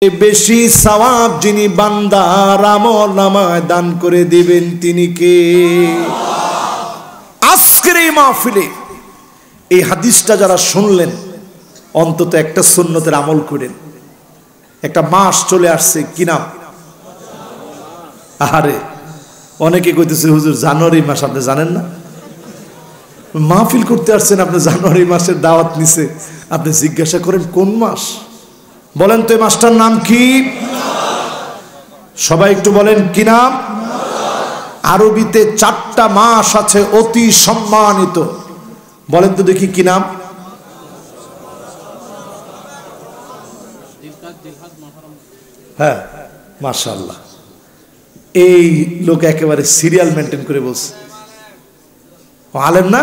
বেশি সওয়াব যিনি বান্দার আমলনামায় দান করে দিবেন তিনি কে? আজকের এই মাহফিলে এই হাদিসটা যারা শুনলেন অন্তত একটা সুন্নতের আমল করেন। একটা মাস চলে আসছে, কি নাম? আরে অনেকে কইতেছে হুজুর জানুয়ারি মাস, আপনি জানেন না? মাহফিল করতে আসছেন, আপনি জানুয়ারি মাসের দাওয়াত নিছে, আপনি জিজ্ঞাসা করেন কোন মাস? বলেন তো এই মাসটার নাম কি? সবাই একটু বলেন কি নাম? আরবিতে 4টা মাস আছে অতি সম্মানিত, বলেন তো দেখি কি নাম? হ্যাঁ, মাশাআল্লাহ, এই লোক একেবারে সিরিয়াল মেনটেন করে বলছে, আলেম না?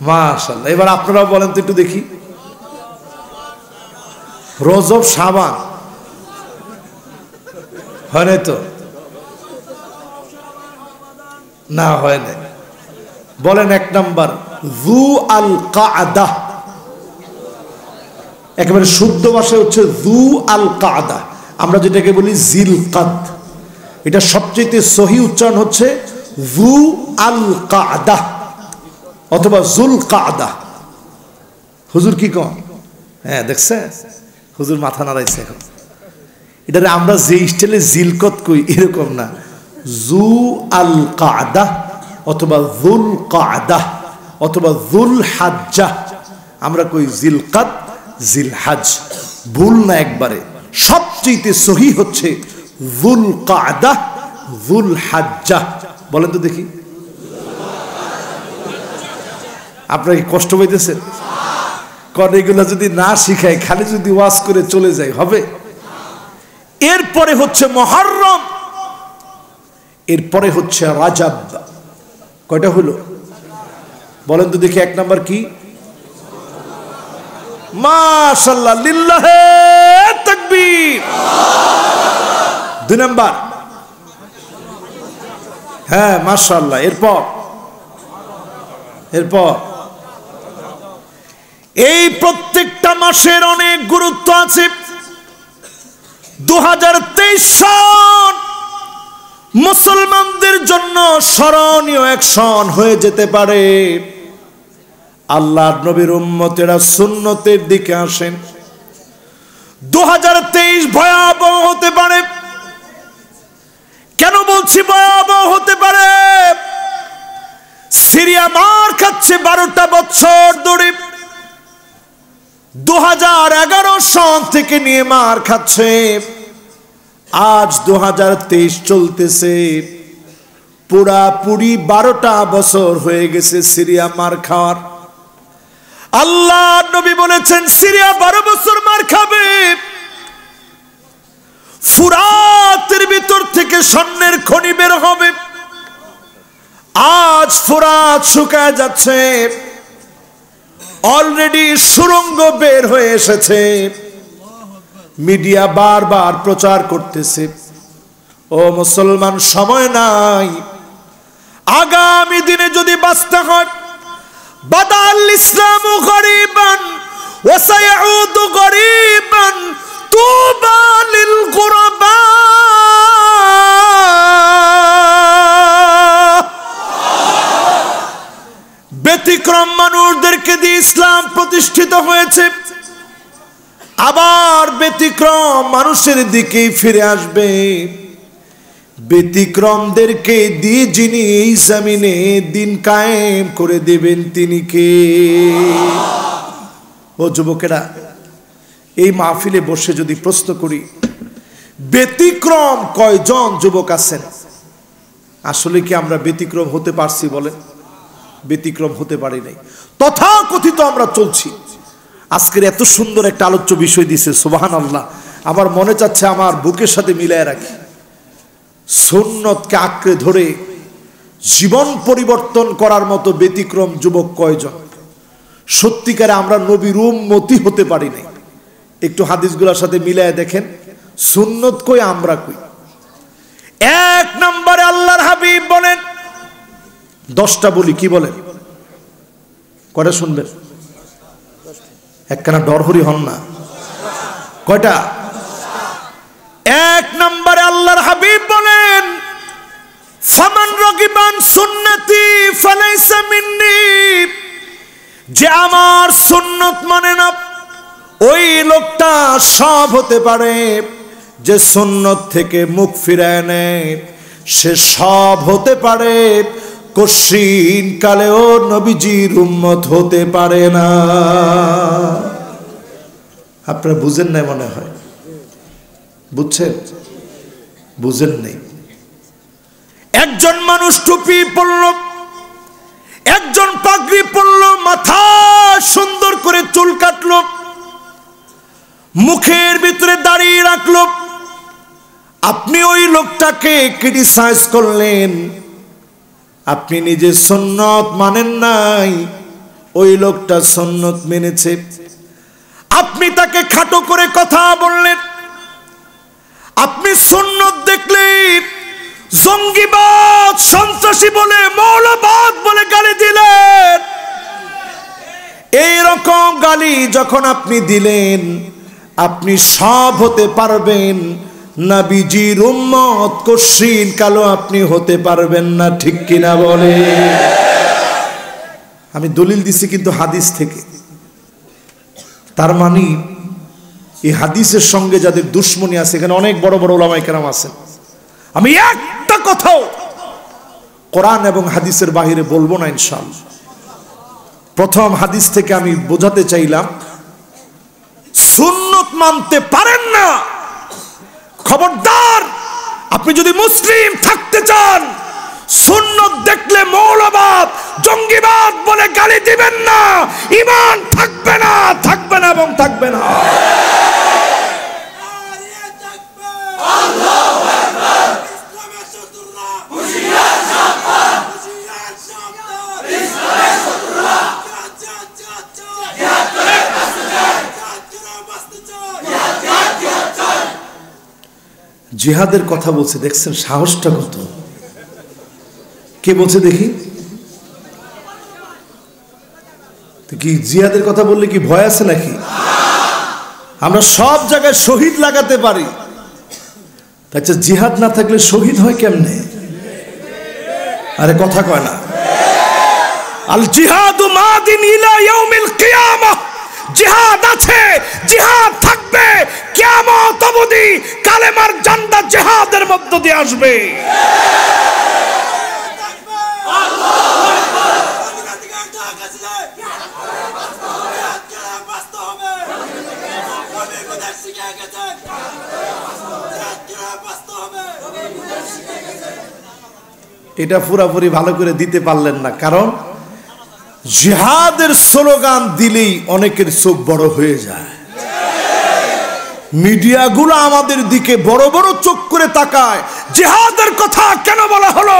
মাশাআল্লাহ। এবার আপনারাও বলেন তো একটু দেখি। রজব, শাবান, হয় নাই তো? না, হয় নাই। বলেন 1 নাম্বার যু আল কাদা, একেবারে শুদ্ধ ভাষায় হচ্ছে যু আল কাদা, আমরা যেটাকে বলি জিলকাদ, এটা সবচেয়ে সহি উচ্চারণ হচ্ছে যু আল কাদা অথবা জুল কাদা। হুজুর কি কন? হ্যাঁ, দেখছে হুজুর মাথা নাড়াইছে। এখন এটারে আমরা যে স্টাইলে জিলকত কই এরকম না, জু আল কাদা অথবা জুল কাদা অথবা জুল হাজ্জা, আমরা কই জিলকাদ জিলহাজ, ভুল না একবারে। সবচেয়ে সহি হচ্ছে জুল কাদা জুল হাজ্জা। বলেন তো দেখি, আপনারা কি কষ্ট পাইতেছেন? কারণ এগুলো যদি না শিখায়, খালি যদি ওয়াজ করে চলে যায় হবে? এরপরে হচ্ছে মুহররম, এরপরে হচ্ছে রাজব। কয়টা হলো বলেন তো দেখি? 1 নাম্বার কি? মাশাআল্লাহ, লিল্লাহে তাকবীর। 2 নাম্বার, হ্যাঁ মাশাআল্লাহ। এরপর এই প্রত্যেকটা মাসের অনেক গুরুত্ব আছে। 2023 সন মুসলমানদের জন্য স্মরণীয় এক সন হয়ে যেতে পারে। আল্লাহর নবীর উম্মতেরা সুন্নতের দিকে আসেন। 2023 ভয়াবহ হতে পারে। কেন বলছি ভয়াবহ হতে পারে? সিরিয়া মার খাচ্ছে 12টা বছর ধরে, 2011 সন থেকে নিয়ে মার খাচ্ছে, আজ 2023 চলতেছে, পুরাপুরি 12টা বছর হয়ে গেছে সিরিয়া মার খাওয়ার। আল্লাহ নবী বলেছেন সিরিয়া 12 বছর মার খাবে। ফুরাতের ভিতর থেকে স্বর্ণের খনি বের হবে। আজ ফুরাত শুকায় যাচ্ছে, অলরেডি সুড়ঙ্গ বের হয়ে এসেছে। মিডিয়া বারবার প্রচার করতেছে, ও মুসলমান সময় নাই, আগামী দিনে যদি বাঁচতে হয়, বাদাল ইসলামু গরিবান ওয়া সায়াউদু গরিবান তুবা লিল গুরবা। ব্যতিক্রম মানুষদেরকে দিয়ে ইসলাম প্রতিষ্ঠিত হয়েছে, আবার ব্যতিক্রম মানুষের দিকে ফিরে আসবে। ব্যতিক্রমদেরকে দিয়ে যিনি এই জমিনে দিন কায়েম করে দেবেন তিনি কে? ও যুবকেরা, এই মাহফিলে বসে যদি প্রশ্ন করি ব্যতিক্রম কয়জন যুবক আছেন, আসলে কি আমরা ব্যতিক্রম হতে পারছি? বলেন, ব্যতিক্রম হতে পারি নাই, তথাকথিত আমরা চলছি। আজকের এত সুন্দর একটা আলোচ্য বিষয় দিছে, সুবহানাল্লাহ। আমার মনে চাচ্ছে আমার বুকের সাথে মিলায় রাখি। সুন্নতকে আঁকড়ে ধরে জীবন পরিবর্তন করার মতো ব্যতিক্রম যুবক কয়জন? সত্যিকারে আমরা নবীর উম্মতি হতে পারি নাই। একটু হাদিসগুলোর সাথে মিলায় দেখেন, সুন্নত কই আমরা কই। 1 নম্বরে আল্লাহর হাবিব বলেন, 10টা বলি, কি বলেন? কয়টা শুনবেন? একখানা ডরহরি হন না। কয়টা? এক নম্বরে আল্লাহর হাবিব বলেন, ফামান রাগিবান সুন্নতি ফালাইসা মিন্নি, যে আমার সুন্নত মানে না ওই লোকটা সব হতে পারে, যে সুন্নত থেকে মুখ ফিরায় নেয় সে সব হতে পারে, কশিন কালেও নবীজির উম্মত হতে পারে না। আপনারা বুঝেন নাই মনে হয়, বুঝছেন? বুঝেন নাই। একজন মানুষ টুপি পরল, একজন পাগড়ি পরল, মাথা সুন্দর করে চুল কাটলো, মুখের ভিতরে দাড়ি রাখলো, আপনি ওই লোকটাকে ক্রিটিসাইজ করলেন, আপনি নিজে সুন্নত মানেন নাই, ওই লোকটা সুন্নত মেনেছে। আপনি তাকে খাটো করে কথা বললেন, আপনি সুন্নত দেখলে জঙ্গিবাদ সন্ত্রাসী বলে মৌলবাদ বলে গালি দিলেন। এইরকম গালি যখন আপনি দিলেন, আপনি সব হতে পারবেন, নবীজির উম্মত কশিন কালো আপনি হতে পারবেন না, ঠিক কিনা বলে? আমি দলিল দিছি কিন্তু হাদিস থেকে। তার মানে এই হাদিসের সঙ্গে যাদের দুশ্মনী আছে, এখানে অনেক বড় বড় উলামায়ে কেরাম আছেন, আমি একটা কথাও কোরআন এবং হাদিসের বাহিরে বলবো না ইনশাআল্লাহ। প্রথম হাদিস থেকে আমি বোঝাতে চাইলাম, সুন্নত মানতে পারেন না, খবরদার। আপনি যদি মুসলিম থাকতে চান, সুন্নত দেখলে মৌলবাদ জঙ্গিবাদ বলে গালি দিবেন না, ঈমান থাকবে না, থাকবে না এবং থাকবে না। জিহাদের কথা বলছে, দেখছেন সাহসটা কত? কে বলছে দেখি? কি জিহাদের কথা বললে কি ভয় আছে নাকি? আমরা সব জায়গায় শহীদ লাগাতে পারি, আচ্ছা জিহাদ না থাকলে শহীদ হয় কেমনে? আরে কথা কয় না। আল জিহাদু মাদিন ইলা ইয়াউমিল কিয়ামাহ, জিহাদ আছে, জিহাদ থাকবে কিয়ামত অবধি। কালেমার ঝান্ডা জিহাদের মধ্য দিয়ে আসবে। এটা পুরাপুরি ভালো করে দিতে পারলেন না, কারণ জিহাদের স্লোগান দিলেই অনেকের চোখ বড় হয়ে যায়। মিডিয়াগুলো আমাদের দিকে বড় বড় চোখ করে তাকায়। জিহাদের কথা কেন বলা হলো?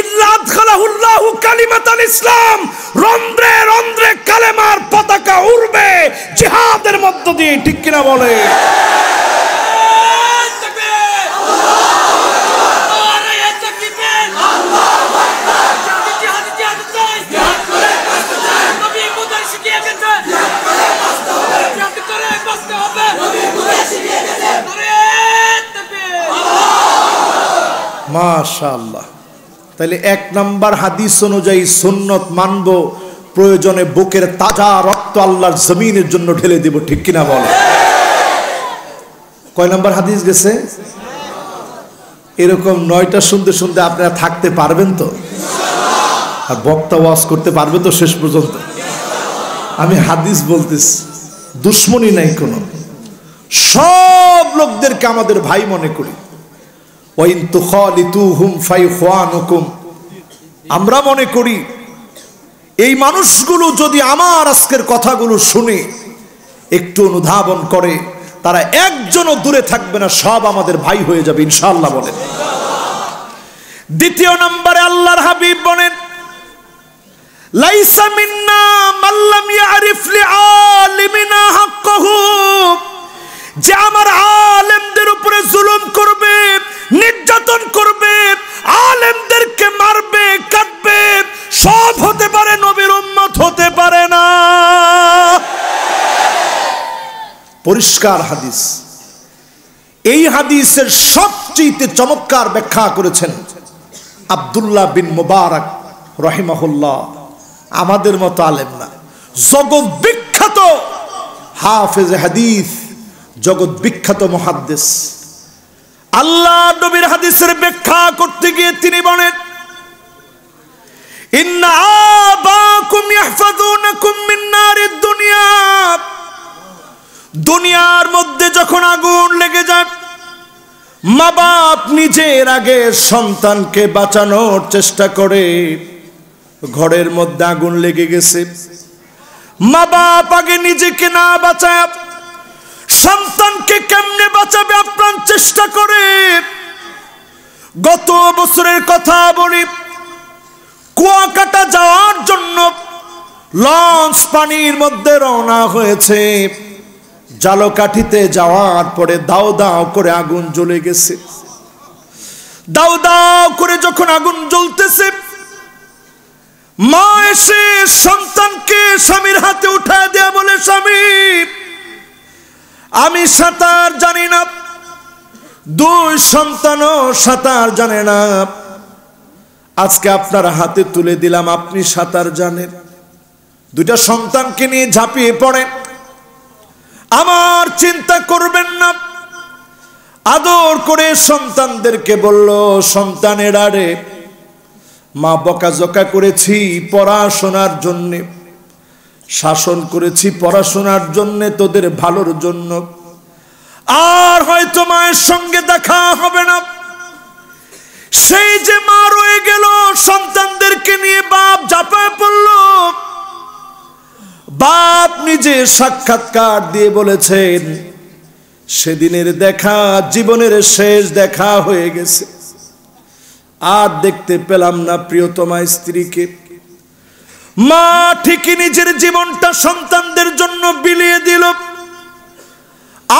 ইল্লা আদখালাহুল্লাহু কালিমাতাল ইসলাম, রন্ধ্রে রন্ধ্রে কালেমার পতাকা উড়বে জিহাদের মধ্য দিয়ে, ঠিক কিনা বলে? মাশাআল্লাহ। তাহলে এক নাম্বার হাদিস অনুযায়ী সুন্নত মানব, প্রয়োজনে বুকের তাজা রক্ত আল্লাহর জমিনের জন্য ঢেলে দেব, ঠিক কিনা বলে? কয় নাম্বার হাদিস গেছে? এরকম 9টা শুনতে শুনতে আপনারা থাকতে পারবেন তো? আর বক্তা ওয়াজ করতে পারবে তো শেষ পর্যন্ত? আমি হাদিস বলতেছি, দুশ্মনী নাই কোনো, সব লোকদেরকে আমাদের ভাই মনে করি। ওয়াইন তুখালিতুহুম ফাইখওয়ানুকুম, আমরা মনে করি এই মানুষগুলো যদি আমার আজকের কথাগুলো শুনে একটু অনুধাবন করে, তারা একজনও দূরে থাকবে না, সব আমাদের ভাই হয়ে যাবে ইনশাআল্লাহ বলেন। দ্বিতীয় নম্বরে আল্লাহর হাবিব বলেন, লাইসা মিন্না মান লাম ইয়ারিফ লিআলিমিনা হাক্কাহু, যে আমার আলেমদের উপরে জুলুম করবে, নির্যাতন করবে, আলেমদেরকে মারবে, কাটবে, সব হতে পারে, নবীর উম্মত হতে পারে না। পরিষ্কার হাদিস। এই হাদিসের সবচেয়ে চমৎকার ব্যাখ্যা করেছেন আব্দুল্লাহ বিন মুবারক রাহিমাহুল্লাহ। আমাদের মতো আলেম না, জগৎ বিখ্যাত হাফেজ হাদিস, জগৎ বিখ্যাত মুহাদ্দিস। আল্লাহ নবীর হাদিসের ব্যাখ্যা করতে গিয়ে তিনি বলেন, ইন্না আবাকুম ইয়াহফাযুনাকুম মিন নারিদ দুনিয়া। দুনিয়ার মধ্যে যখন আগুন লেগে যায়, মা বাপ নিজের আগে সন্তানকে বাঁচানোর চেষ্টা করে। ঘরের মধ্যে আগুন লেগে গেছে, মা বাপ আগে নিজেকে না বাঁচায় সন্তানকে কেমনে বাঁচাবে আপ্রাণ চেষ্টা করে। গত বছরের কথা বলি, কুয়াকাটা যাওয়ার জন্য লঞ্চ পানির মধ্যে রওনা হয়েছে। জালকাঠিতে যাওয়ার পরে দাও দাও করে আগুন জ্বলে গেছে। দাও দাও করে যখন আগুন জ্বলতেছে, মা এসে সন্তানকে স্বামীর হাতে উঠায় দেয়া বলে, স্বামী আমি সাঁতার জানি না। দুই সন্তানও সাঁতার জানে না, আজকে আপনার হাতে তুলে দিলাম, আপনি সাঁতার জানেন। দুইটা সন্তানকে নিয়ে ঝাঁপিয়ে পড়ে, আমার চিন্তা করবেন না। আদর করে সন্তানদেরকে বলল, সন্তানেরা রে, মা বকাঝকা করেছি পড়াশোনার জন্যে, শাসন করেছি পড়াশোনার জন্যে, তোদের ভালোর জন্য। আর হয়তো মায়ের সঙ্গে দেখা হবে না। সেই যে মা রয়ে গেল, সন্তানদেরকে নিয়ে বাপ ঝাঁপায় পড়ল। বাপ নিজে সাক্ষাৎকার দিয়ে বলেছেন, সেদিনের দেখা জীবনের শেষ দেখা হয়ে গেছে, আর দেখতে পেলাম না প্রিয়তমা স্ত্রীকে। মা ঠিকই নিজের জীবনটা সন্তানদের জন্য বিলিয়ে দিল।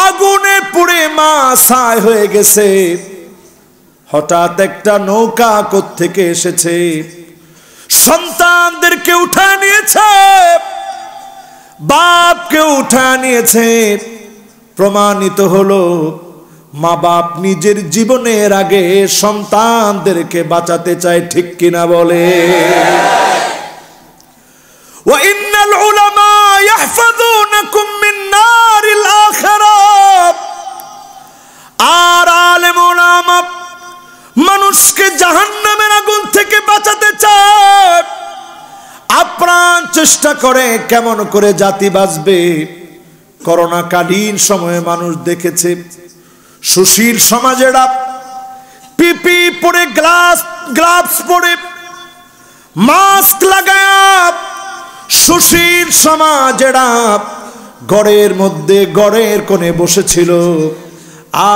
আগুনে পুড়ে মা ছাই হয়ে গেছে। হঠাৎ একটা নৌকা কোত্থেকে এসেছে, সন্তানদেরকে উঠা নিয়েছে, বাপকে উঠা নিয়েছে। প্রমাণিত হলো মা বাপ নিজের জীবনের আগে সন্তানদেরকে বাঁচাতে চায়, ঠিক কিনা বলে? ওয়া ইন্নাল উলামা ইয়াহফাযুনাকুম মিন নারিল আখিরাহ। আর আলেম উলামা মানুষকে জাহান্নামের আগুন থেকে বাঁচাতে চায়, আপ্রাণ চেষ্টা করে কেমন করে জাতি বাঁচবে। করোনাকালীন সময়ে মানুষ দেখেছে, সুশীল সমাজেরা পিপি পরে, গ্লাভস পরে, মাস্ক লাগায়, সুশীল সমাজেরা ঘরের মধ্যে ঘরের কোণে বসেছিল।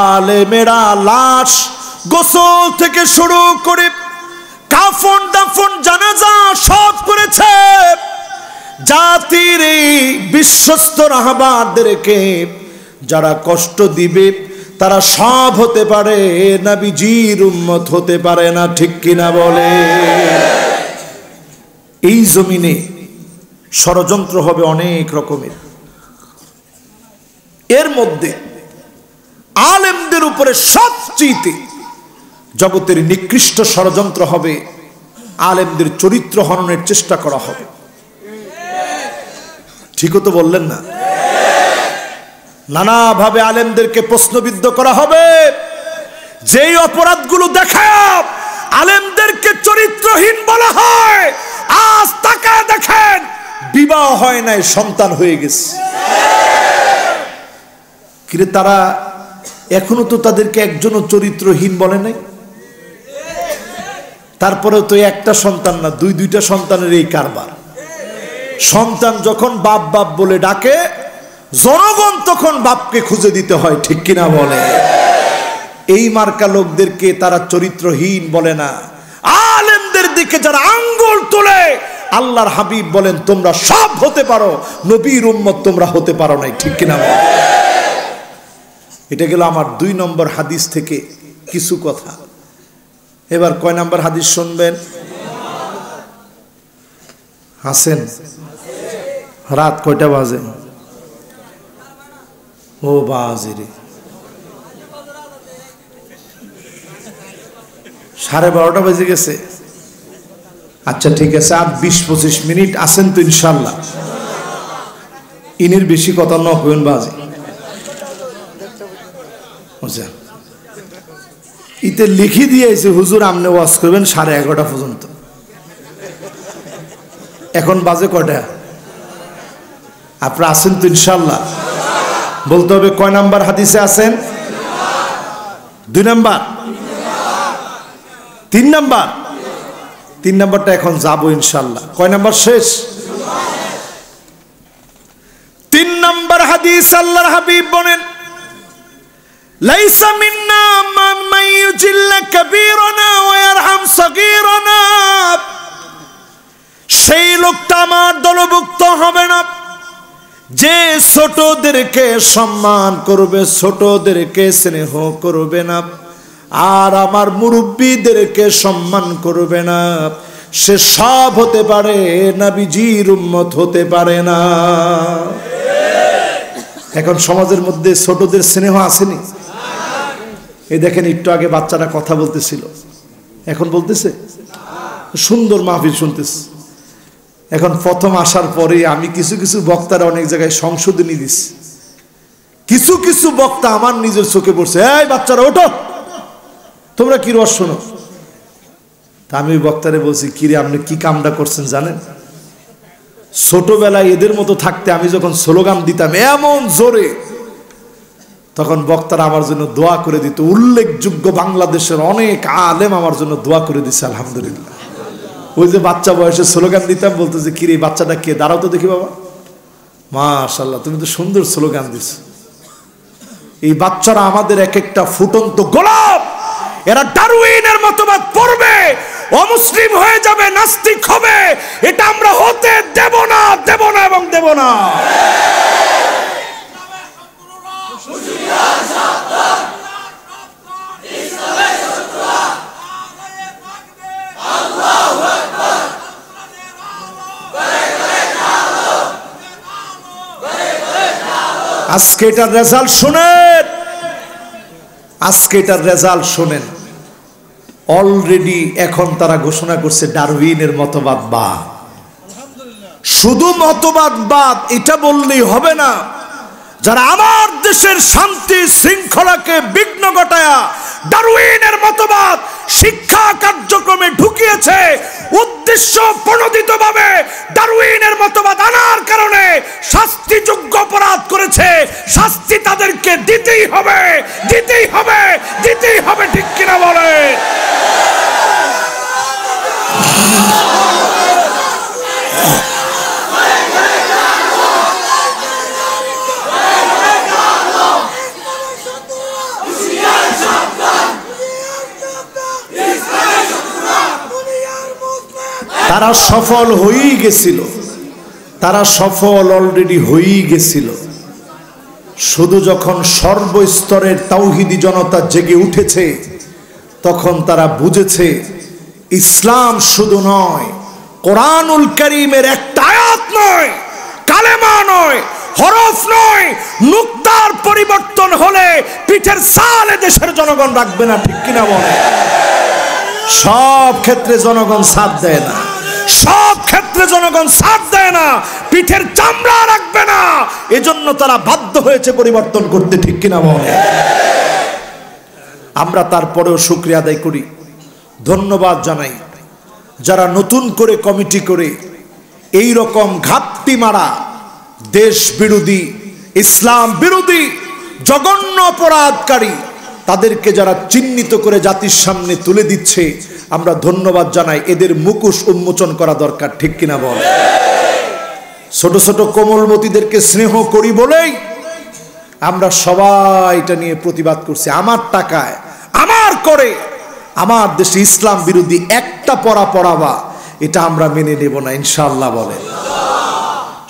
আলেমেরা লাশ গোসল থেকে শুরু করে কাফন দাফন জানাজা সব করেছে। জাতির এই বিশ্বস্ত রাহবারদেরকে যারা কষ্ট দিবে, তারা সব হতে পারে, নবীজির উম্মত হতে পারে না, ঠিক কিনা বলে? এই জমিনে ষড়যন্ত্র হবে অনেক রকমের। এর মধ্যে আলেমদের উপরে সবচেয়ে জগতের নিকৃষ্ট ষড়যন্ত্র হবে আলেমদের চরিত্র হননের চেষ্টা করা হবে। ঠিকও তো বললেন না? নানাভাবে আলেমদেরকে প্রশ্নবিদ্ধ করা হবে। যেই অপরাধগুলো দেখায় আলেমদেরকে চরিত্রহীন বলা হয়, আজ তাকায় দেখেন বিবাহ হয় নাই, সন্তান হয়ে গেছে। কিন্তু তারা এখনো তো তাদেরকে একজনও চরিত্রহীন বলে নাই। তারপরে তো একটা সন্তান না, দুইটা সন্তানের এই কারবার। সন্তান যখন বাপ বাপ বলে ডাকে, জনগণ তখন বাপকে খুঁজে দিতে হয়, ঠিক কিনা বলে? এই মার্কা লোকদেরকে তারা চরিত্রহীন বলে না। আলেমদের দিকে যারা আঙ্গুল তোলে, আল্লাহর হাবিব বলেন তোমরা সব হতে পারো, নবীর উম্মত তোমরা হতে পারো নাই, ঠিক কিনা বলে? এটা গেল আমার 2 নম্বর হাদিস থেকে কিছু কথা। এবার কয় নম্বর হাদিস শুনবেন? হাসেন, রাত কয়টা বাজে? ও বাজে রে, 12:30 বেজে গেছে। আচ্ছা ঠিক আছে, আর 20-25 মিনিট আছেন তো ইনশাল্লাহ। ইনের বেশি কথা ন কইন বাজে বুঝছেন। ইতে লিখি দিয়েছে হুজুর আমনে ওয়াজ করবেন 11:30 পর্যন্ত। এখন বাজে কয়টা? আপনারা আছেন তো ইনশাল্লাহ? বলতে হবে কয় নাম্বার হাদিসে আছেন? 2 নাম্বার, 3 নাম্বার। 3 নাম্বারটা এখন যাবো ইনশাল্লাহ। কয় নাম্বার শেষ? 3 নাম্বার হাদিস আল্লাহর হাবিব বলেন, লাইসা মিন্না মান ইউজিল্লা কাবীরানা ওয়া ইয়ারহাম সাগীরানা। সেই লোকটা আমার দলভুক্ত হবে না যে ছোটদেরকে সম্মান করবে, ছোটদেরকে স্নেহ করবে না, আর আমার মুরব্বীদেরকে সম্মান করবে না। সে সব হতে পারে, নবীজির উম্মত হতে পারে না। এখন সমাজের মধ্যে ছোটদের স্নেহ আসেনি? এই দেখেন একটু আগে বাচ্চারা কথা বলতেছিল, এখন বলতেছে সুন্দর মাহফিল শুনতেছে। এখন প্রথম আসার পরে আমি কিছু কিছু বক্তারা অনেক জায়গায় সংশোধনী দিচ্ছি। কিছু কিছু বক্তা আমার নিজের চোখে পড়ছে, এই বাচ্চারা ওঠো, তোমরা কি রস শোনো। তা আমি বক্তারে বলছি, কিরে আপনি কি কামটা করছেন জানেন? ছোটবেলায় এদের মতো থাকতে আমি যখন স্লোগান দিতাম এমন জোরে, তখন বক্তারা আমার জন্য দোয়া করে দিত। উল্লেখযোগ্য বাংলাদেশের অনেক আলেম আমার জন্য দোয়া করে দিচ্ছে, আলহামদুলিল্লাহ। ওই যে বাচ্চা বয়সে স্লোগান দিতাম, বলতো যে কিরে বাচ্চাটা কে, দাঁড়াও তো দেখি বাবা। মাশাআল্লাহ, তুমি তো সুন্দর স্লোগান দিছ। এই বাচ্চারা আমাদের এক একটা ফুটন্ত গোলাপ। এরা ডারউইনের মতবাদ পড়বে, অমুসলিম হয়ে যাবে, নাস্তিক হবে। এটা আমরা হতে দেব না, দেব না এবং দেব না। আজকে এটার রেজাল্ট শোনেন, আজকে এটার রেজাল্ট শোনেন। অলরেডি এখন তারা ঘোষণা করছে ডারউইনের মতবাদ বাদ। শুধু মতবাদ বাদ এটা বললেই হবে না, যারা আমার দেশের শান্তি শৃঙ্খলাকে বিঘ্ন ঘটায়া ডারউইনের মতবাদ শিক্ষা কার্যক্রমে ঢুকিয়েছে, উদ্দেশ্য প্রণোদিতভাবে ডারউইনের মতবাদ আনার কারণে শাস্তিযোগ্য অপরাধ করেছে, শাস্তি তাদেরকে দিতেই হবে, দিতেই হবে, দিতেই হবে। ঠিক কিনা বলে? তারা সফল হয়েই গেছিল, তারা সফল অলরেডি হয়েই গেছিল। শুধু যখন সর্বস্তরের তাওহীদি জনতা জেগে উঠেছে, তখন তারা বুঝেছে ইসলাম শুধু নয়, কোরআনুল কারীমের একটা আয়াত নয়, কালেমা নয়, হরফ নয়, নুক্তার পরিবর্তন হলে পিঠের ছালে দেশের জনগণ রাখবে না। ঠিক কিনা বলে? সব ক্ষেত্রে জনগণ সাথ দেয় না, সব ক্ষেত্রে জনগণ সাথ দেয় না, পিঠের চামড়া রাখবে না। এজন্য তারা বাধ্য হয়েছে পরিবর্তন করতে। ঠিক কিনা বলে? আমরা তারপরেও শুকরিয়া আদায় করি, ধন্যবাদ জানাই যারা নতুন করে কমিটি করে এই রকম ঘাপটি মারা দেশ বিরোধী, ইসলাম বিরোধী জঘন্য অপরাধকারী তাদেরকে যারা চিহ্নিত করে জাতির সামনে তুলে দিচ্ছে, আমরা ধন্যবাদ জানাই। এদের মুখোশ উন্মোচন করা দরকার। ঠিক কিনা বল? ছোট ছোট কোমলমতিদেরকে স্নেহ করি বলেই আমরা সবাই এটা নিয়ে প্রতিবাদ করছি। আমার টাকায়, আমার করে আমার দেশে ইসলাম বিরোধী একটা পড়া পড়াবা, এটা আমরা মেনে নেব না ইনশাআল্লাহ। বলে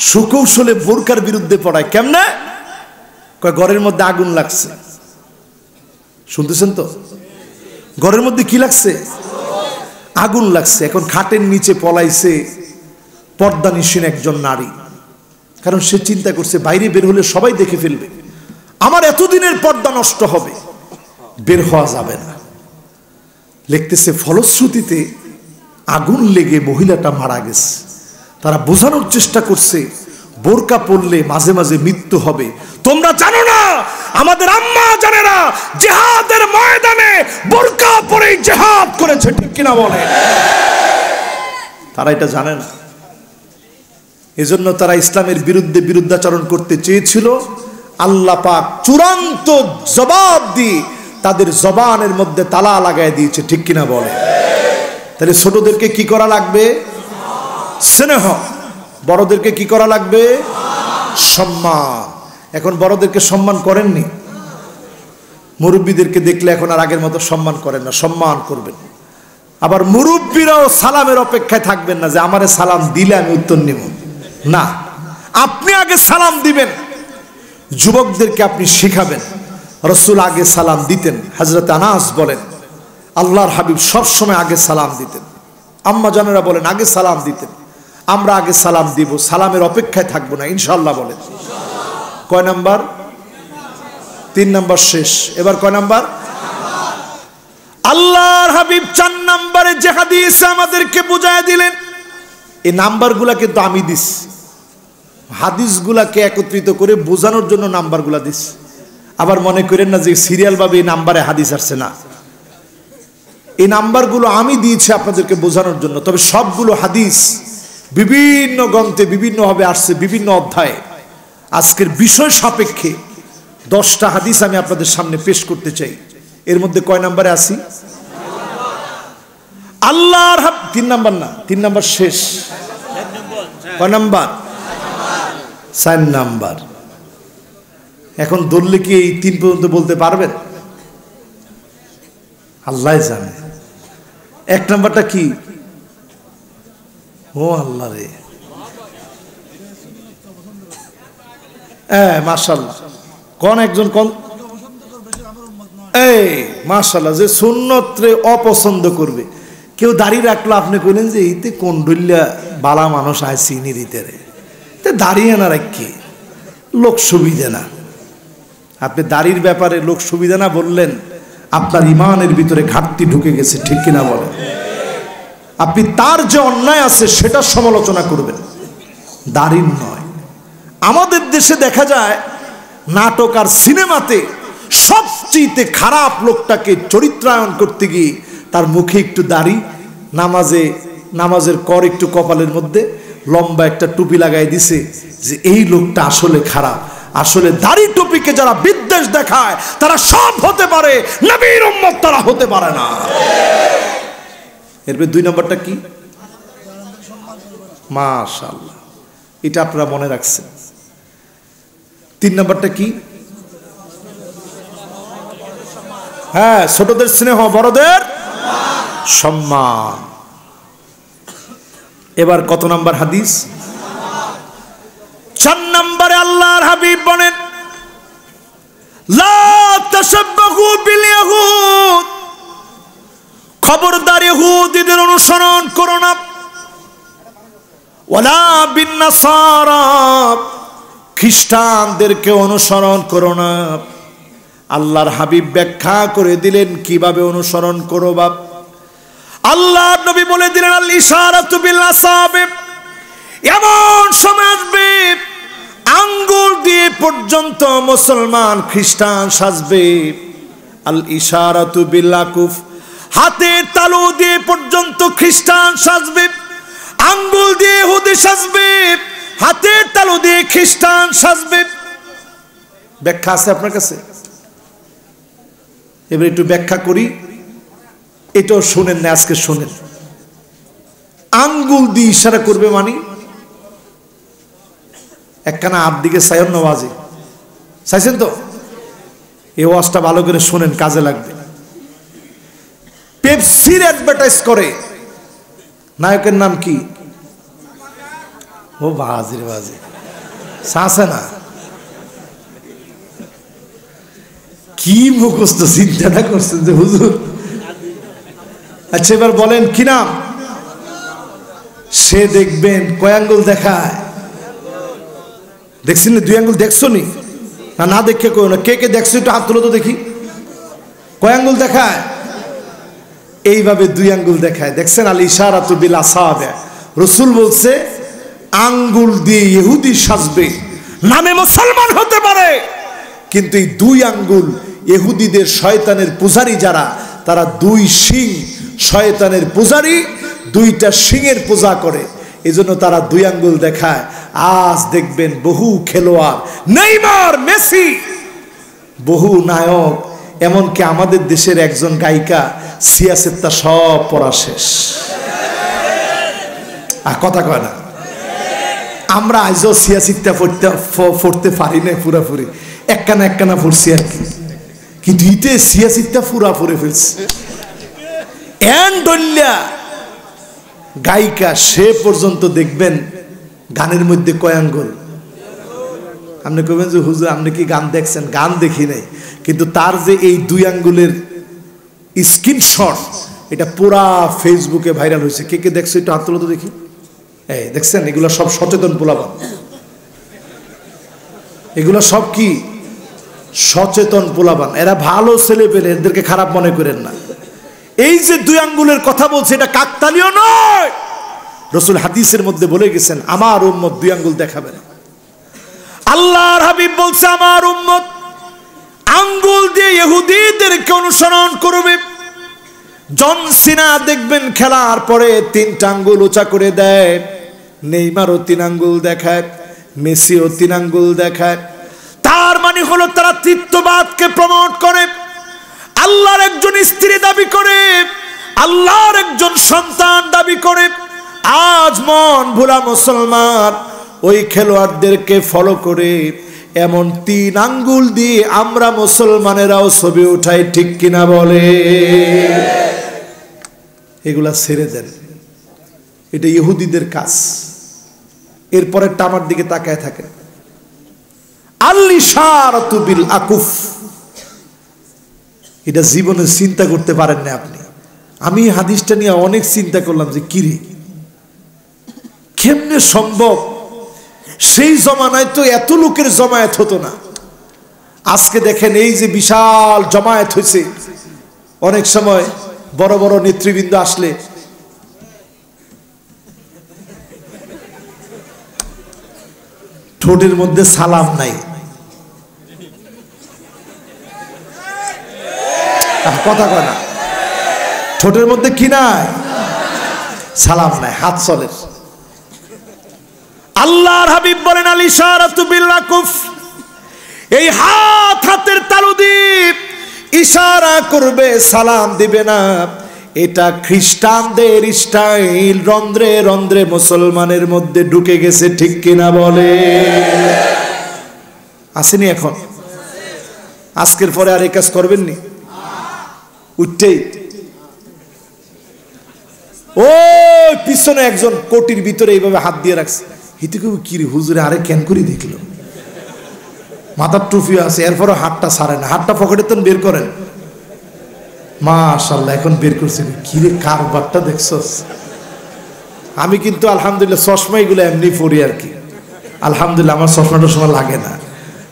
সুকৌশলে বোরকার বিরুদ্ধে পড়ায়। কেমনে? কয় ঘরের মধ্যে আগুন লাগছে। শুনতেছেন তো? ঘরের মধ্যে কি লাগছে? আগুন লাগছে। এখন খাটের নিচে পলাইছে পর্দানিসীন একজন নারী, কারণ সে চিন্তা করছে বাইরে বের হলে সবাই দেখে ফেলবে, আমার এতদিনের পর্দা নষ্ট হবে, বের হওয়া যাবে না। লিখতেছে ফলশ্রুতিতে আগুন লেগে মহিলাটা মারা গেছে। তারা বোঝানোর চেষ্টা করছে বোরকা পরলে মাঝে মাঝে মৃত্যু হবে। তোমরা জানো না, আমাদের আম্মা জানেরা জিহাদের ময়দানে বোরকা পরে জিহাদ করেছে, ঠিক কিনা বলে? তারা এটা জানে না। এজন্য তারা ইসলামের বিরুদ্ধে বিরুদ্ধাচরণ করতে চেয়েছিল। আল্লাহ পাক চূড়ান্ত জবাব দিয়ে তাদের জবানের মধ্যে তালা লাগাই দিয়েছে, ঠিক কিনা বলে? তাহলে ছোটদেরকে কি করা লাগবে? স্নেহ। বড়দেরকে কি করা লাগবে? সম্মান। এখন বড়দেরকে সম্মান করেননি, মুরব্বীদেরকে দেখলে এখন আর আগের মতো সম্মান করেন না, সম্মান করবেন। আবার মুরব্বীরাও সালামের অপেক্ষায় থাকবেন না যে আমারে সালাম দিলে আমি উত্তর নিব, না, আপনি আগে সালাম দিবেন। যুবকদেরকে আপনি শিখাবেন। রাসূল আগে সালাম দিতেন। হযরত আনাস বলেন আল্লাহর হাবিব সব সময় আগে সালাম দিতেন। আম্মা জানেরা বলেন আগে সালাম দিতেন। আমরা আগে সালাম দিব, সালামের অপেক্ষায় থাকবো না, ইনশাআল্লাহ বলেন। কয় নাম্বার? 3 নাম্বার শেষ। এবার কয় নাম্বার? আল্লাহর হাবিব 4 নাম্বারে যে হাদিস আমাদেরকে বুঝায় দিলেন, এই নাম্বারগুলা কিন্তু আমি দিস, হাদিসগুলাকে একত্রিত করে বোঝানোর জন্য নাম্বারগুলা দিস। আবার মনে করেন না যে সিরিয়াল ভাবে এই নাম্বারে হাদিস আসছে, না, এই নাম্বারগুলো আমি দিয়েছি আপনাদেরকে বোঝানোর জন্য। তবে সবগুলো হাদিস বিভিন্ন গ্রন্থে বিভিন্নভাবে আসছে, বিভিন্ন অধ্যায়ে। আজকের বিষয় সাপেক্ষে 10টা হাদিস আমি আপনাদের সামনে পেশ করতে চাই। এর মধ্যে কয় নাম্বারে আসি? আল্লাহর 3 নাম্বার না, 3 নাম্বার শেষ। কয় নাম্বার? 4 নাম্বার। এখন ধরলে কি এই 3 পর্যন্ত বলতে পারবেন? আল্লাহ জানে। 1 নাম্বারটা কি? ও আল্লাহ রে, মাশাআল্লাহ। কোন একজন কোন এই মাশাআল্লাহ, যে সুন্নতরে অপছন্দ করবে। কেউ দাঁড়িয়ে রাখলো, আপনি কইলেন যে এইতে কোন ডুল্লা বালা মানুষ আয় চিনি দিতে রে, দাঁড়িয়ে না রাখি লোক সুবিধা না। আপনি দাড়ির ব্যাপারে লোক সুবিধা না বললেন, আপনার ইমানের ভিতরে ঘাটতি ঢুকে গেছে, ঠিক কিনা বলেন? আপনি তার যে অন্যায় আছে সেটা সমালোচনা করবেন, দাড়ির নয়। আমাদের দেশে দেখা যায় নাটক আর সিনেমাতে সবচেয়ে খারাপ লোকটাকে চরিত্রায়ন করতে গিয়ে তার মুখে একটু দাড়ি, নামাজের কর একটু কপালের মধ্যে, লম্বা একটা টুপি লাগাই দিছে যে এই লোকটা আসলে খারাপ। আসলে দাড়ি টুপিকে যারা বিদ্বেষ দেখায় তারা সব হতে পারে, নবীর উম্মত তারা হতে পারে না। এরপর 2 নাম্বারটা কি? মাশাআল্লাহ, এটা আপনারা মনে রাখছেন। 3 নাম্বারটা কি? হ্যাঁ, ছোটদের স্নেহ, বড়দের সম্মান। এবার কত নাম্বার হাদিস? 4 নম্বরে আল্লাহর হাবিব বলেন লা তাশাব্বাহু বিল ইয়াহুদ, খবরদার ইহুদীদের অনুসরণ করো না, ওয়ালা বিন নাসারা, খ্রিস্টানদেরকে অনুসরণ করো না। আল্লাহর হাবিব ব্যাখ্যা করে দিলেন কিভাবে অনুসরণ করো। বাপ আল্লাহর নবী বলে দিলেন আল ইশারাতু বিল আসাবিব, এমন সময় আসবে আঙ্গুল দিয়ে পর্যন্ত মুসলমান খ্রিস্টান সাজবে। আল ইশারাতু বিল আকুফ, হাতের তালু দিয়ে পর্যন্ত খ্রিস্টান সাজবে, আঙ্গুল দিয়ে ইহুদি সাজবে, হাতের তালু দিয়ে খ্রিস্টান সাজবে। ব্যাখ্যা আছে আপনার কাছে? এবার একটু ব্যাখ্যা করি, এটাও শুনেন না, আজকে শুনেন। আঙ্গুল দিয়ে ইশারা করবে মানে একখানা হাত দিকে চাইন না, বাজে চাইছেন তো? এই ওয়াজটা ভালো করে শুনেন, কাজে লাগবে। পেপসির অ্যাডভার্টাইজ করে, নায়কের নাম কি? ও বাজির বাজে চাষে না, কি মুখস্থ চিন্তাটা করছেন যে হুজুর। আচ্ছা এবার বলেন কি নাম? সে দেখবেন কয় আঙ্গুল দেখায়, দেখছেন? 2 আঙ্গুল দেখছো নি? না দেখে কই না, কে কে দেখছো একটু হাত তুলো তো দেখি। কয় আঙ্গুল দেখায়? এইভাবে দুই আঙ্গুল দেখায়। দেখছেন আল ইশারাতু বিল আসাবে, রসুল বলছে আঙ্গুল দিয়ে ইহুদি সাজবে, নামে মুসলমান হতে পারে, কিন্তু এই দুই আঙ্গুল ইহুদিদের শয়তানের পূজারী যারা, তারা দুই শিং শয়তানের পূজারী, দুইটা শিংয়ের পূজা করে, এজন্য তারা দুই আঙ্গুল দেখায়। আজ দেখবেন বহু খেলোয়াড়, নেইমার, মেসি, বহু নায়ক, এমনকি আমাদের দেশের একজন গায়িকা সিয়াসেত্তা সব পড়া শেষ। আর কথা কয় না, আমরা আজও সিয়াসিত্তা পড়তে পারি না পুরাপুরি, একখানা পড়ছি আর কি, কিন্তু ইতে সিয়াসিত্তা পুরা পড়ে ফেলছে। গায়িকা সে পর্যন্ত দেখবেন গানের মধ্যে কয় আঙ্গুল। আপনি কবেন যে হুজুর আপনি কি গান দেখছেন? গান দেখি নাই, কিন্তু তার যে এই দুই আঙ্গুলের স্ক্রিনশট, এটা পুরা ফেসবুকে ভাইরাল হয়েছে। কে কে দেখছো একটু হাত তুলো তো দেখি। এই দেখছেন, এগুলো সব সচেতন পোলাপান, এগুলো সব কি সচেতন পোলাপান, এরা ভালো ছেলে পেলে, এদেরকে খারাপ মনে করেন না। এই যে দুই আঙ্গুলের কথা বলছে, এটা কাকতালীয় নয়, রসুল হাদিসের মধ্যে বলে গেছেন আমার উম্মত দুই আঙ্গুল দেখাবে না। আল্লাহর হাবিব বলছে আমার উম্মত আঙ্গুল দিয়ে ইহুদিদেরকে অনুসরণ করবে। জন সিনা দেখবেন খেলার পরে তিনটা আঙ্গুল উঁচা করে দেয়, নেইমারও তিন আঙ্গুল দেখায়, মেসিও তিন আঙ্গুল দেখায়। তার মানে হলো তারা তৃতীয়বাদকে প্রমোট করে, আল্লাহর একজন স্ত্রী দাবি করে, আল্লাহর একজন সন্তান দাবি করে। আজ মন ভোলা মুসলমান ওই খেলোয়াড়দেরকে ফলো করে, এমন তিন আঙ্গুল দিয়ে আমরা মুসলমানেরাও ছবি উঠাই, ঠিক কিনা বলে? এগুলা ছেড়ে দেন, এটা ইহুদিদের কাজ। এরপরে টামার দিকে তাকায় থাকে, আল-ইশারাতু বিল আকুফ, এটা জীবনে চিন্তা করতে পারেন না আপনি। আমি হাদিসটা নিয়ে অনেক চিন্তা করলাম যে কিরে কেমনে সম্ভব? সেই জমানায় তো এত লোকের জমায়েত হতো না। আজকে দেখেন এই যে বিশাল জমায়েত হয়েছে, অনেক সময় বড় বড় নেতৃবৃন্দ আসলে ঠোঁটের মধ্যে সালাম নাই, কথা কয় না, ঠোঁটের মধ্যে কি নাই? সালাম নাই, হাত চলে। আল্লাহর হাবিব বলেন আল ইশারাতু বিল আকুফ, এই হাত হাতের তালু দিয়ে ইশারা করবে, সালাম দিবে না। এটা খ্রিস্টানদের স্টাইল, রন্ধ্রে রন্ধ্রে মুসলমানের মধ্যে ঢুকে গেছে, ঠিক কিনা বলে? আসেনি এখন? আজকের পরে আর এই কাজ করবেননি? উঠতেই ও পিছনে একজন কোটির ভিতরে এইভাবে হাত দিয়ে রাখছে, হিতে কেউ কি রে হুজুরে আরে কেন করে দেখলো, মাথার টুপি আছে, এরপরও হাতটা ছাড়ে না, হাতটা পকেটে তো বের করেন। মাশাআল্লাহ এখন বের করছে, কি রে কারবারটা দেখছস? আমি কিন্তু আলহামদুলিল্লাহ চশমা এগুলো এমনি পড়ি আর কি, আলহামদুলিল্লাহ আমার চশমাটা সময় লাগে না।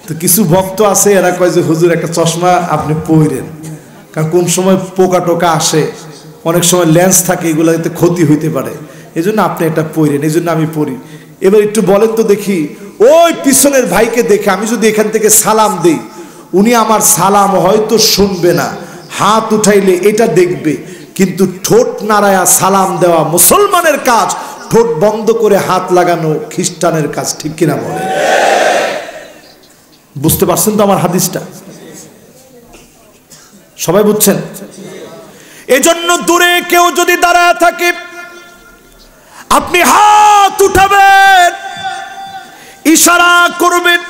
তো কিছু ভক্ত আছে এরা কয় যে হুজুর একটা চশমা আপনি পড়েন, কারণ কোন সময় পোকা টোকা আসে, অনেক সময় লেন্স থাকে, এগুলোতে ক্ষতি হইতে পারে, এই জন্য আপনি এটা পড়েন, এই জন্য আমি পড়ি। এবার একটু বলেন তো দেখি, ওই পিছনের ভাইকে দেখে আমি যদি এখান থেকে সালাম দিই, উনি আমার সালাম হয়তো শুনবে না, হাত উঠাইলে এটা দেখবে, কিন্তু ঠোঁট নাড়ায়া সালাম দেওয়া মুসলমানের কাজ, ঠোঁট বন্ধ করে হাত লাগানো খ্রিস্টানের কাজ, ঠিক কিনা বলে? বুঝতে পারছেন তো আমার হাদিসটা? সবাই বুঝছেন? এজন্য দূরে কেউ যদি দাঁড়ায় থাকে, আপনি হাত উঠাবেন, ইশারা করবেন,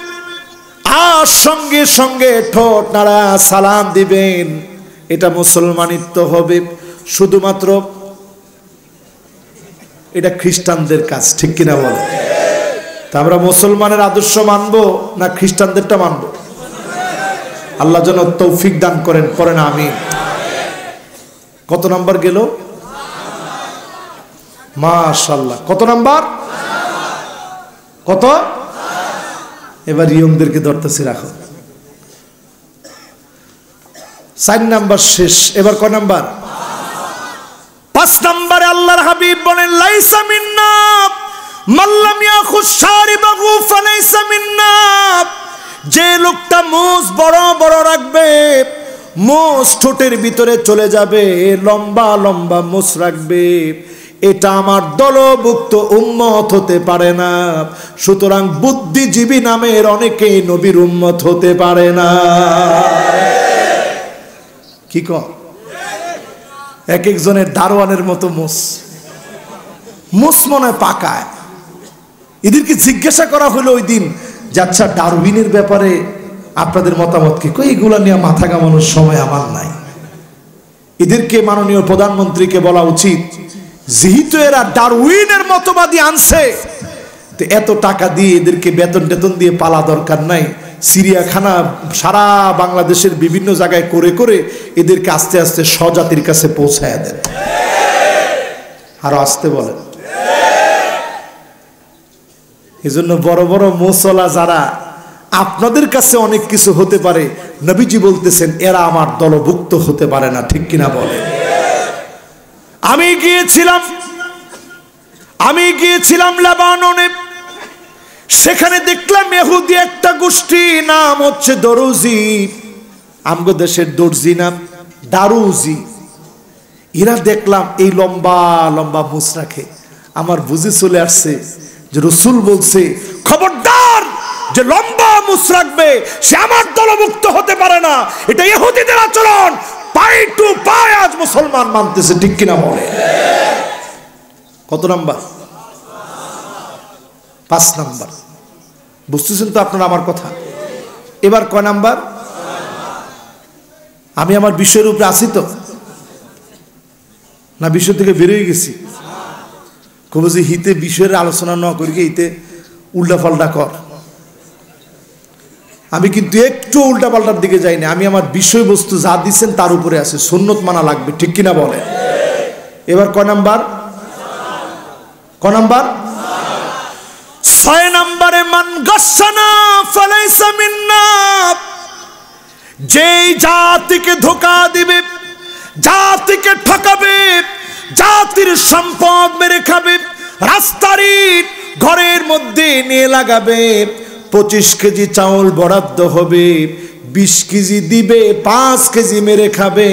আর সঙ্গে সঙ্গে ঠোঁট নাড়া সালাম দিবেন, এটা মুসলমানিত্ব হবে। শুধুমাত্র এটা খ্রিস্টানদের কাজ, ঠিক কিনা বলে? তা আমরা মুসলমানের আদর্শ মানবো না খ্রিস্টানদেরটা মানবো? আল্লাহ যেন তৌফিক দান করেন, পড়েন আমিন। কত নাম্বার গেল? মাশাআল্লাহ, কত নাম্বার? কত? এবার ইয়ংদেরকে ধরতেছি, রাখো। 4 নাম্বার শেষ, এবার কয় নাম্বার? 5 নম্বরে আল্লাহর হাবিব বলেন লাইসা মিন্না মাল্লাম ইয়াখুজ শারিবাহু ফালাইসা মিন্না। যে লোকটা মুছ বড় বড় রাখবে, মুছ ঠোঁটের ভিতরে চলে যাবে, লম্বা লম্বা মুছ রাখবে, এটা আমার দলভুক্ত উম্মত হতে পারে না। সুতরাং বুদ্ধিজীবী নামের অনেকেই নবীর উম্মত হতে পারে না। কি কর এক একজনের দারোয়ানের মতো মুছ মনে পাকায়। এদেরকে জিজ্ঞাসা করা হলো ওই দিন যে আচ্ছা ডারউইনের ব্যাপারে আপনাদের মতামত কি? কই এগুলা নিয়ে মাথা ঘামানোর সময় আমার নাই। এদেরকে মাননীয় প্রধানমন্ত্রীকে বলা উচিত, যেহেতু এরা ডারউইনের মতবাদী আনছে, তো এত টাকা দিয়ে এদেরকে বেতন টেতন দিয়ে পালা দরকার নাই। চিড়িয়াখানা সারা বাংলাদেশের বিভিন্ন জায়গায় করে করে এদেরকে আস্তে আস্তে স্বজাতির কাছে পৌঁছায় দেন। আরো আসতে বলেন। এজন্য বড় বড় মুসলা যারা আপনাদের কাছে অনেক কিছু হতে পারে, নবীজি বলতেছেন এরা আমার দলভুক্ত হতে পারে না। ঠিক কিনা বলে? আমি গিয়েছিলাম লেবাননে। সেখানে দেখলাম ইহুদি একটা গোষ্ঠী, নাম হচ্ছে দরুজি। আমগো দেশের দর্জি নাম দারুজি। এরা দেখলাম এই লম্বা লম্বা মুছ রাখে। আমার বুঝে চলে আসছে যে রাসূল বলছে খবরদার, যে লম্বা মুছ রাখবে সে আমার দলভুক্ত হতে পারে না। এটা ইহুদিদের আচরণ। পাই টু পাই আজ মুসলমান মানতেছে। ঠিক কিনা বলে? কত নাম্বার? 5 নাম্বার। বুঝতেছেন তো আপনারা আমার কথা? এবার কয় নাম্বার? আমি আমার বিষয়ের উপরে আছি তো না? বিষয় থেকে বেরিয়ে গেছি? কবে যে হিতে বিষয়ের আলোচনা না করি, হিতে উল্টা পাল্টা কর। আমি কিন্তু একটু উল্টা পাল্টার দিকে যাইনি। আমি আমার বিষয়বস্তু যা দিচ্ছেন তার উপরে আছে। সুন্নত মানা লাগবে। ঠিক কিনা বলে? এবার কয় নাম্বার? 6 নম্বরে মান গাসানা ফালাইসা মিন্না। যেই জাতিকে ধোঁকা দিবে, জাতিকে ঠকাবে, জাতির সম্পদ মেরে খাবে, রাস্তার ইট ঘরের মধ্যে নিয়ে লাগাবে, 25 কেজি চাউল বরাদ্দ হবে, 20 কেজি দিবে, 5 কেজি মেরে খাবে,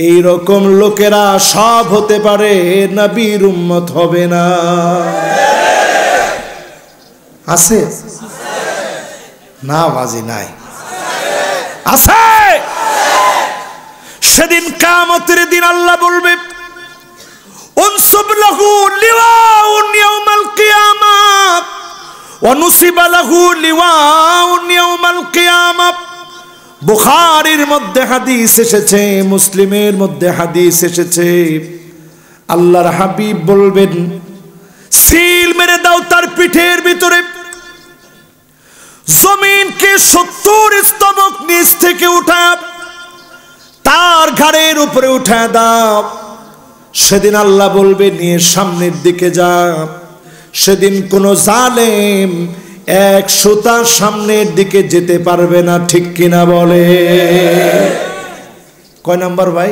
এই রকম লোকেরা সব হতে পারে, নবীর উম্মত হবে না। আছে না? বাজি নাই? আছে। সেদিন কিয়ামতের দিন আল্লাহ বলবে উনসুব লাহু লিওয়াউন ইয়াউমাল কিয়ামাহ ওয়া নুসিবা লাহু লিওয়াউন ইয়াউমাল কিয়ামাহ। বুখারীর মধ্যে হাদিস এসেছে, মুসলিমের মধ্যে হাদিস এসেছে, আল্লাহর হাবিব বলবেন সিল মেরে দাও তার পিঠের ভিতরে, জমিনকে 70 স্তবক নিচ থেকে উঠা তার ঘাড়ের উপরে উঠা দাও। সেদিন আল্লাহ বলবে নিয়ে সামনের দিকে যা। সেদিন কোন জালেম 1 সুতা সামনের দিকে যেতে পারবে না। ঠিক কিনা বলে? কয় নাম্বার ভাই?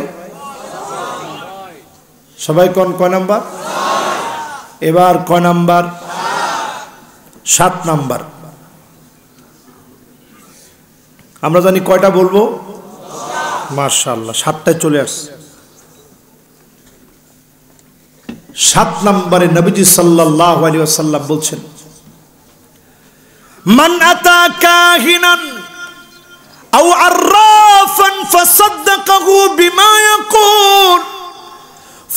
সবাই কোন কয় নাম্বার? এবার কয় নাম্বার? 7 নাম্বার। আমরা জানি কয়টা বলবো? মাশাআল্লাহ, 7টায় চলে আসছে। 7 নম্বরে নবীজি সাল্লাল্লাহু আলাইহি ওয়াসাল্লাম বলছেন মান আতা কাহিনান আও আররাফান ফাসাদদাকাহু বিমা ইয়াকুল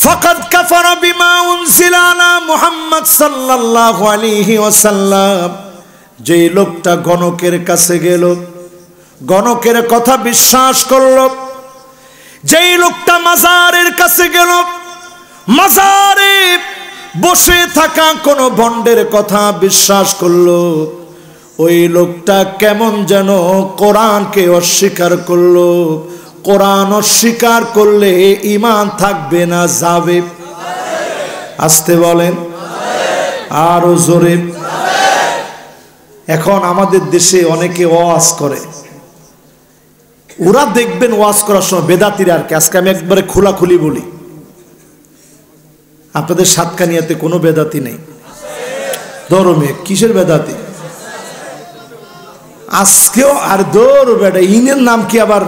ফাকাদ কাফারা বিমা উনজিলা আলা মুহাম্মদ সাল্লাল্লাহু আলাইহি ওয়াসাল্লাম। যে লোকটা গণকের কাছে গেল, গণকের কথা বিশ্বাস করল, যেই লোকটা মাজারের কাছে গেল, মাজারে বসে থাকা কোন ভণ্ডের কথা বিশ্বাস করলো, ওই লোকটা কেমন যেন কোরআনকে অস্বীকার করলো। কোরআন অস্বীকার করলে ঈমান থাকবে না, যাবে। আসতে বলেন, আরো জোরে। এখন আমাদের দেশে অনেকে ওয়াজ করে, ওরা দেখবেন ওয়াজ করার সময় বেদাতিরা, আর কি আজকে আমি একবারে খোলাখুলি বলি, আপনাদের সাতকানিয়াতে কোনো বেদাতি নেই? ধর্মে কিসের বেদাতি? আজকেও আর দৌড় বেটা, ইনের নাম কি আবার?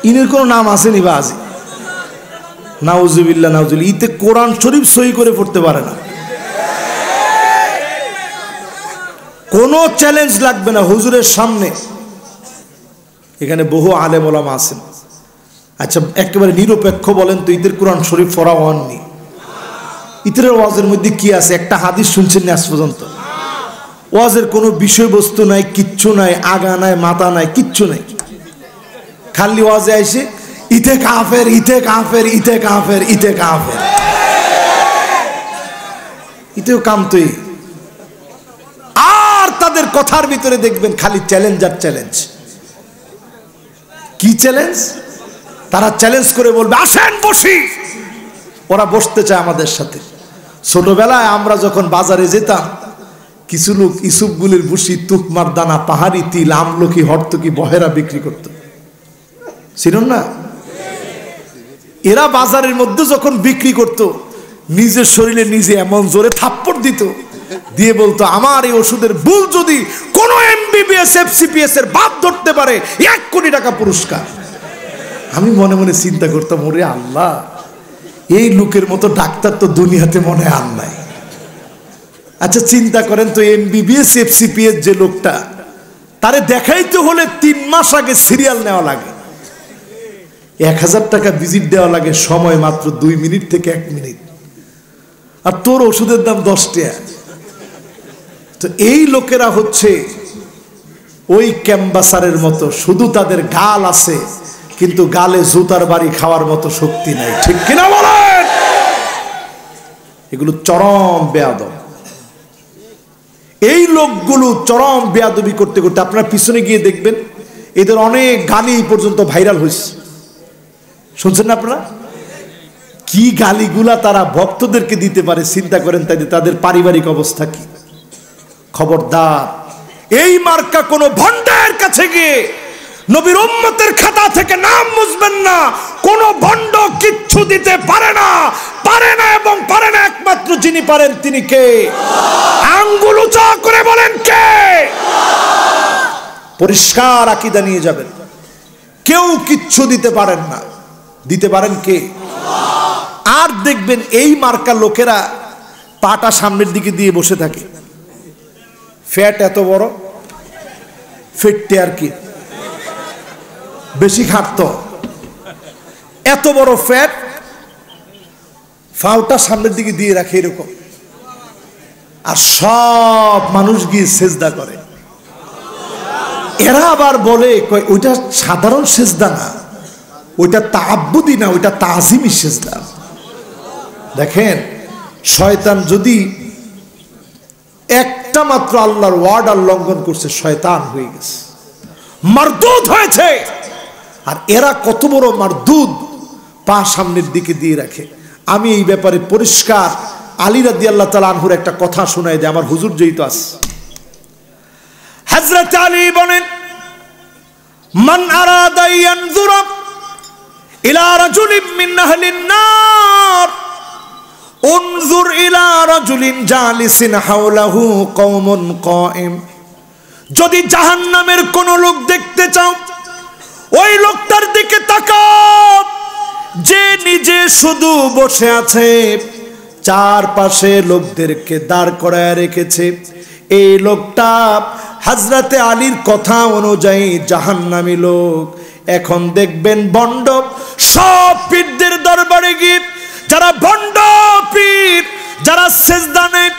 ইনের কোনো নাম আসেনি বা আজি? নাউজুবিল্লাহ নাউজুবিল্লাহ। ইতে কোরআন শরীফ সহি করে পড়তে পারে না। কোনো চ্যালেঞ্জ লাগবে না হুজুরের সামনে। এখানে বহু আলেম ওলামা আছেন। আচ্ছা একেবারে নিরপেক্ষ বলেন তো, ঈদের কোরআন শরীফ পড়া হননি? ঈদের ওয়াজের মধ্যে কি আছে? একটা হাদিস শুনছেন না আজ পর্যন্ত? ওয়াজের কোনো বিষয়বস্তু নাই, কিচ্ছু নাই, আগা নাই, মাথা নাই, কিচ্ছু নাই। খালি ওয়াজে আইসে ইতে কাফের, ইতে কাফের, ইতে কাফের, ইতে কাফের। ইতেও কামতই। আর তাদের কথার ভিতরে দেখবেন খালি চ্যালেঞ্জ আর চ্যালেঞ্জ। কি চ্যালেঞ্জ? তারা চ্যালেঞ্জ করে বলবে আসেন বসি। ওরা বসতে চায় আমাদের সাথে। ছোটবেলায় আমরা যখন বাজারে যেতাম, কিছু লোক ইসুফগুলির বসি, তুকমার দানা, পাহাড়ি তিল, আমলকি, হরতকি, বহেরা বিক্রি করত, ছিলেন না? এরা বাজারের মধ্যে যখন বিক্রি করত, নিজের শরীরে নিজে এমন জোরে থাপ্পড় দিত, দিয়ে বলতো আমার এই ওষুধের ভুল যদি কোন এমবিবিএস এফসিপিএস এর বাদ ধরতে পারে 1 কোটি টাকা পুরস্কার। আমি মনে মনে চিন্তা করতাম, ওরে আল্লাহ, এই লোকের মতো ডাক্তার তো দুনিয়াতে মনে হয় আর নাই। আচ্ছা চিন্তা করেন তো, এমবিবিএস এফসিপিএস যে লোকটা, তারে দেখাইতে হলে 3 মাস আগে সিরিয়াল নেওয়া লাগে, 1000 টাকা ভিজিট দেওয়া লাগে, সময় মাত্র 2 মিনিট থেকে 1 মিনিট, আর তোর ওষুধের দাম 10 টাকা। তো এই লোকেরা হচ্ছে ওই ক্যাম্বাসারের মতো, শুধু তাদের গাল আছে কিন্তু গালে জুতার বাড়ি খাওয়ার মতো শক্তি নাই। ঠিক কিনা বলেন? এগুলো চরম বেয়াদব। এই লোকগুলো চরম বেয়াদবি করতে করতে আপনারা পিছনে গিয়ে দেখবেন এদের অনেক গালি পর্যন্ত ভাইরাল হয়েছে। শুনছেন না আপনারা? কি গালিগুলা তারা ভক্তদেরকে দিতে পারে চিন্তা করেন, তাই তাদের পারিবারিক অবস্থা কি। খবরদার, এই মার্কা কোন ভণ্ডের কাছে গিয়ে নবীর উম্মতের খাতা থেকে নাম মুছবেন না। কোন ভণ্ড কিচ্ছু দিতে পারে না, পারে না, এবং পারে না একমাত্র যিনি পারেন তিনি কে? আঙ্গুল উঁচা করে বলেন কে? পরিষ্কার আকীদা নিয়ে যাবেন। কেউ কিচ্ছু দিতে পারেন না, দিতে পারেন কে? আর দেখবেন এই মার্কা লোকেরা পাটা সামনের দিকে দিয়ে বসে থাকে, ফ্যাট এত বড়, ফেটতে আর কি বেশি খাটত, এত বড় ফ্যাট, ফাউটা সামনের দিকে দিয়ে রাখে এরকম, আর সব মানুষ গিয়ে সেজদা করে। এরা আবার বলে ওইটা সাধারণ সেজদা না, ওইটা তাআব্বুদি না, ওইটা তাজিমি সেজদা। দেখেন, শয়তান যদি একটা মাত্র আল্লাহর ওয়ার্ড আর লঙ্ঘন করছে, শয়তান হয়ে গেছে, মারদুদ হয়েছে। আর এরা কত বড় মারদুদ, পা সামনের দিকে দিয়ে রাখে। আমি এই ব্যাপারে পরিষ্কার আলী রাদিয়াল্লাহু তাআলা আনহুর একটা কথা শোনাই দেয়, আমার হুজুর যেহেতু আছে। হযরত আলী বলেন, মান আরাদা ইয়ানজুরা ইলা রাজুলিন মিন আহলিন নার উনজুর ইলা রাজুলিন জালিসিন হাওলাহু কওমুন কায়েম। যদি জাহান্নামের কোন লোক দেখতে চাও, ওই লোকটার দিকে তাকাও যে নিজে শুধু বসে আছে, চারপাশে লোকদেরকে দাঁড় করায় রেখেছে। এই লোকটা হযরতে আলীর কথা অনুযায়ী জাহান্নামী লোক। এখন দেখবেন ভণ্ড সব পীরদের দরবারে গিয়ে, যারা ভণ্ড পীর, যারা সেজদা নেয়,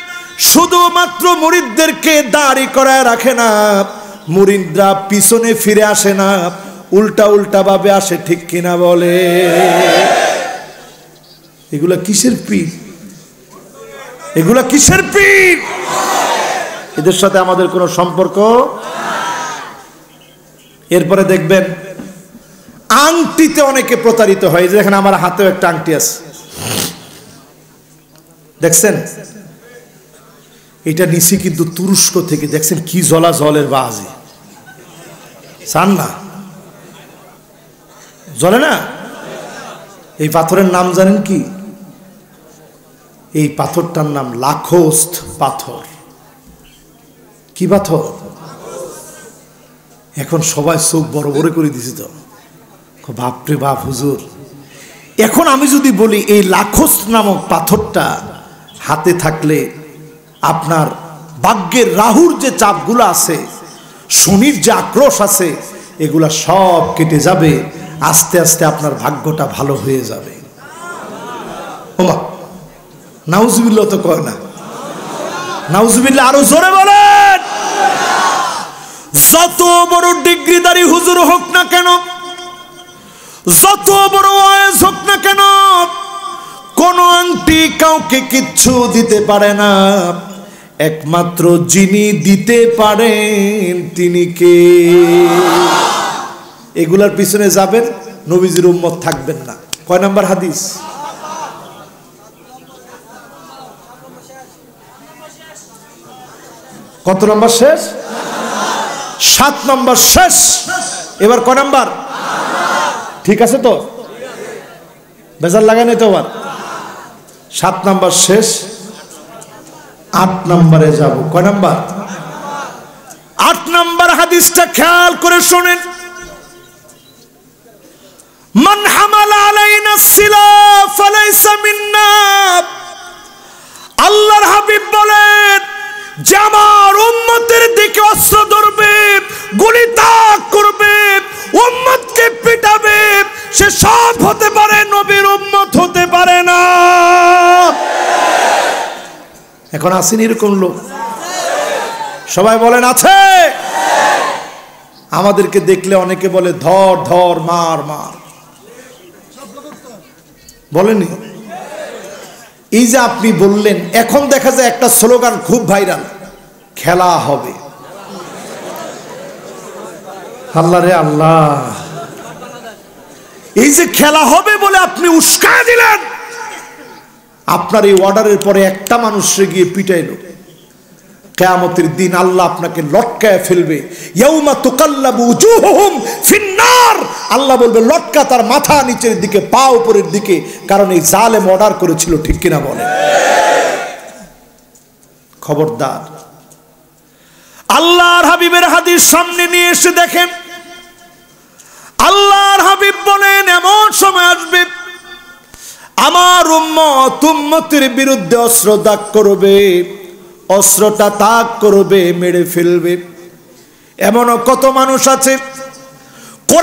শুধুমাত্র মুরিদদেরকে দাঁড়ি করায় রাখে না, মুরিদরা পিছনে ফিরে আসে না, উল্টা উল্টা ভাবে আসে। ঠিক কিনা বলে? এগুলা কিসের পীর? এগুলা কিসের পীর? এদের সাথে আমাদের কোনো সম্পর্ক। এরপরে দেখবেন আংটিতে অনেকে প্রতারিত হয়। যেখানে আমার হাতেও একটা আংটি আছে, দেখছেন? এটা নিছি কিন্তু তুরস্ক থেকে। দেখছেন কি জলা জলের বাজি, চান না? জ্বলে না? এই পাথরের নাম জানেন কি? এই পাথরটার নাম লাখোস্ত পাথর। কি পাথর? এখন সবাই চোখ বড় বড় করে দিছে তো, বাপরে বাপ হুজুর। এখন আমি যদি বলি এই লাখোস্ত নামক পাথরটা হাতে থাকলে আপনার ভাগ্যের রাহুর যে চাপগুলো আছে, শনির যে আক্রোশ আছে, এগুলা সব কেটে যাবে, আস্তে আস্তে আপনার ভাগ্যটা ভালো হয়ে যাবে। ওমা নাউজুবিল্লাহ তো কয় না, নাউজুবিল্লাহ আরো জোরে বলেন। যত বড় ডিগ্রিধারী হুজুর হোক না কেন, যত বড় ওয়াইজ হোক না কেন, কোন আংটি কাউকে কিচ্ছু দিতে পারে না। একমাত্র যিনি দিতে পারেন তিনি কে? এগুলার পিছনে যাবেন, নবীজির উম্মত থাকবেন না। কয় নাম্বার হাদিস? কত নম্বর শেষ? 7 নম্বর শেষ। এবার কয় নাম্বার? ঠিক আছে তো, বেজার লাগাই নাই তো আবার? 7 নম্বর শেষ, 8 নম্বরে যাব। কয় নাম্বার? 8 নম্বর হাদিসটা খেয়াল করে শোনেন। মান হামালা আলাইনা সিলা ফালাইসা মিন্না। আল্লাহর হাবিব বলেন, যে আমার উম্মতের দিকে অস্ত্র ধরবে, গুলি তাক করবে, উম্মতকে পিটাবে, সে সব হতে পারে, নবীর উম্মত হতে পারে না। এখন আসেন এরকম লোক? সবাই বলেন আছে? আমাদেরকে দেখলে অনেকে বলে ধর ধর, মার মার, বলেনি? এই যে আপনি বললেন, এখন দেখা যায় একটা স্লোগান খুব ভাইরাল, খেলা হবে। আল্লাহ রে আল্লাহ, এই যে খেলা হবে বলে আপনি উস্কায় দিলেন, আপনার এই অর্ডারের পরে একটা মানুষে গিয়ে পিটাইল, কিয়ামতের দিন আল্লাহ আপনাকে লটকায় ফেলবে। ইয়াউমা তুকাল্লাবু উজুহুহুম ফিন্নার। আল্লাহ বলবে লটকা তার মাথা নিচের দিকে, পা উপরের দিকে, কারণ এই জালেম অর্ডার করেছিল। ঠিক কিনা বলে? খবরদার। আল্লাহর হাবিবের হাদিস সামনে নিয়ে এসে দেখেন, আল্লাহর হাবিব বলেন এমন সময় আসবে আমার উম্মতের বিরুদ্ধে অস্ত্র তাক করবে, অস্ত্রটা তাক করবে, মেরে ফেলবে। এমনও কত মানুষ আছে